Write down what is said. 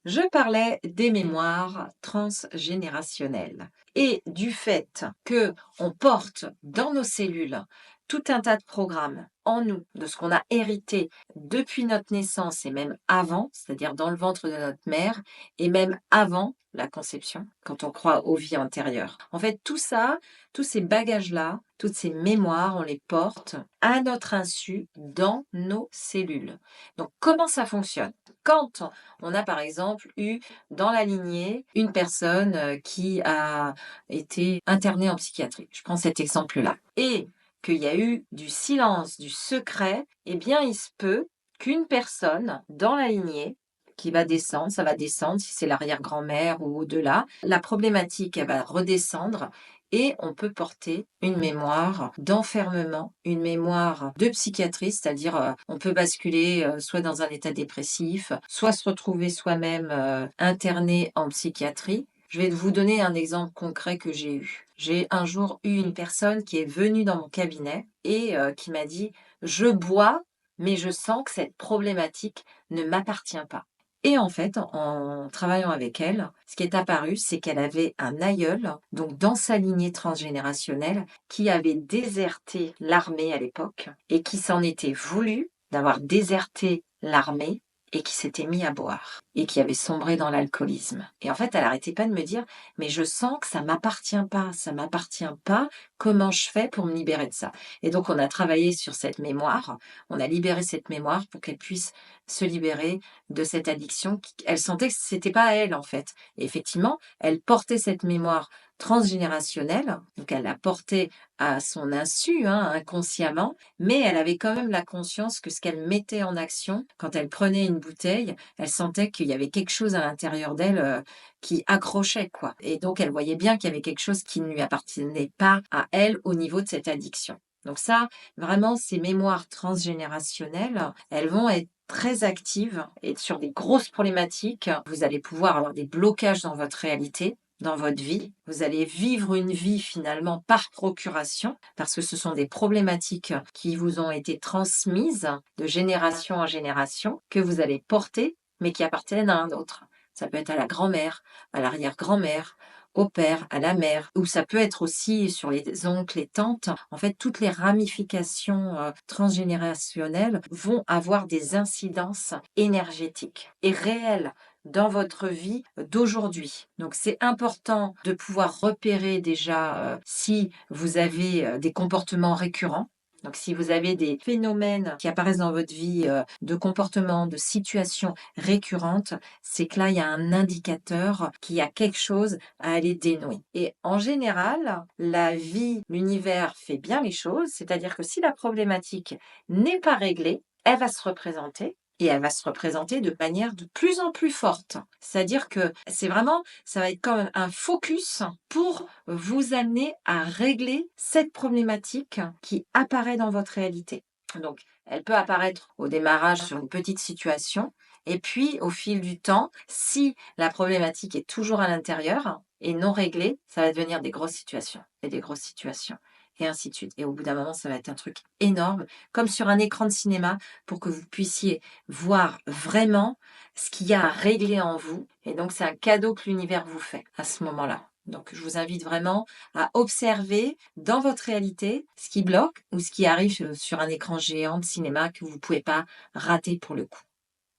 Je parlais des mémoires transgénérationnelles et du fait que on porte dans nos cellules tout un tas de programmes en nous, de ce qu'on a hérité depuis notre naissance et même avant, c'est-à-dire dans le ventre de notre mère et même avant la conception, quand on croit aux vies antérieures. En fait, tout ça, tous ces bagages-là, toutes ces mémoires, on les porte à notre insu dans nos cellules. Donc, comment ça fonctionne? Quand on a par exemple eu dans la lignée une personne qui a été internée en psychiatrie. Je prends cet exemple-là. Et qu'il y a eu du silence, du secret, eh bien il se peut qu'une personne dans la lignée qui va descendre, ça va descendre si c'est l'arrière-grand-mère ou au-delà, la problématique, elle va redescendre et on peut porter une mémoire d'enfermement, une mémoire de psychiatrie, c'est-à-dire on peut basculer soit dans un état dépressif, soit se retrouver soi-même interné en psychiatrie. Je vais vous donner un exemple concret que j'ai eu. J'ai un jour eu une personne qui est venue dans mon cabinet et qui m'a dit: «Je bois, mais je sens que cette problématique ne m'appartient pas». Et en fait, en travaillant avec elle, ce qui est apparu, c'est qu'elle avait un aïeul, donc dans sa lignée transgénérationnelle, qui avait déserté l'armée à l'époque et qui s'en était voulu d'avoir déserté l'armée et qui s'était mis à boire et qui avait sombré dans l'alcoolisme. Et en fait, elle arrêtait pas de me dire: «Mais je sens que ça m'appartient pas, comment je fais pour me libérer de ça?» Et donc on a travaillé sur cette mémoire, on a libéré cette mémoire pour qu'elle puisse se libérer de cette addiction. Elle sentait que c'était pas à elle en fait. Et effectivement, elle portait cette mémoire transgénérationnelle, donc elle la portait à son insu, hein, inconsciemment, mais elle avait quand même la conscience que ce qu'elle mettait en action, quand elle prenait une bouteille, elle sentait qu'il y avait quelque chose à l'intérieur d'elle qui accrochait, quoi. Et donc elle voyait bien qu'il y avait quelque chose qui ne lui appartenait pas à elle au niveau de cette addiction. Donc ça, vraiment, ces mémoires transgénérationnelles, elles vont être très actives et sur des grosses problématiques, vous allez pouvoir avoir des blocages dans votre réalité, dans votre vie. Vous allez vivre une vie finalement par procuration parce que ce sont des problématiques qui vous ont été transmises de génération en génération que vous allez porter mais qui appartiennent à un autre. Ça peut être à la grand-mère, à l'arrière-grand-mère, au père, à la mère, ou ça peut être aussi sur les oncles, les tantes. En fait, toutes les ramifications transgénérationnelles vont avoir des incidences énergétiques et réelles dans votre vie d'aujourd'hui. Donc c'est important de pouvoir repérer déjà si vous avez des comportements récurrents. Donc si vous avez des phénomènes qui apparaissent dans votre vie de comportements, de situations récurrentes, c'est que là, il y a un indicateur qu'il y a quelque chose à aller dénouer. Et en général, la vie, l'univers fait bien les choses, c'est-à-dire que si la problématique n'est pas réglée, elle va se représenter et elle va se représenter de manière de plus en plus forte. C'est-à-dire que c'est vraiment, ça va être comme un focus pour vous amener à régler cette problématique qui apparaît dans votre réalité. Donc, elle peut apparaître au démarrage sur une petite situation, et puis au fil du temps, si la problématique est toujours à l'intérieur et non réglée, ça va devenir des grosses situations et des grosses situations et ainsi de suite. Et au bout d'un moment, ça va être un truc énorme, comme sur un écran de cinéma, pour que vous puissiez voir vraiment ce qu'il y a à régler en vous. Et donc, c'est un cadeau que l'univers vous fait à ce moment-là. Donc, je vous invite vraiment à observer dans votre réalité ce qui bloque ou ce qui arrive sur un écran géant de cinéma que vous ne pouvez pas rater pour le coup.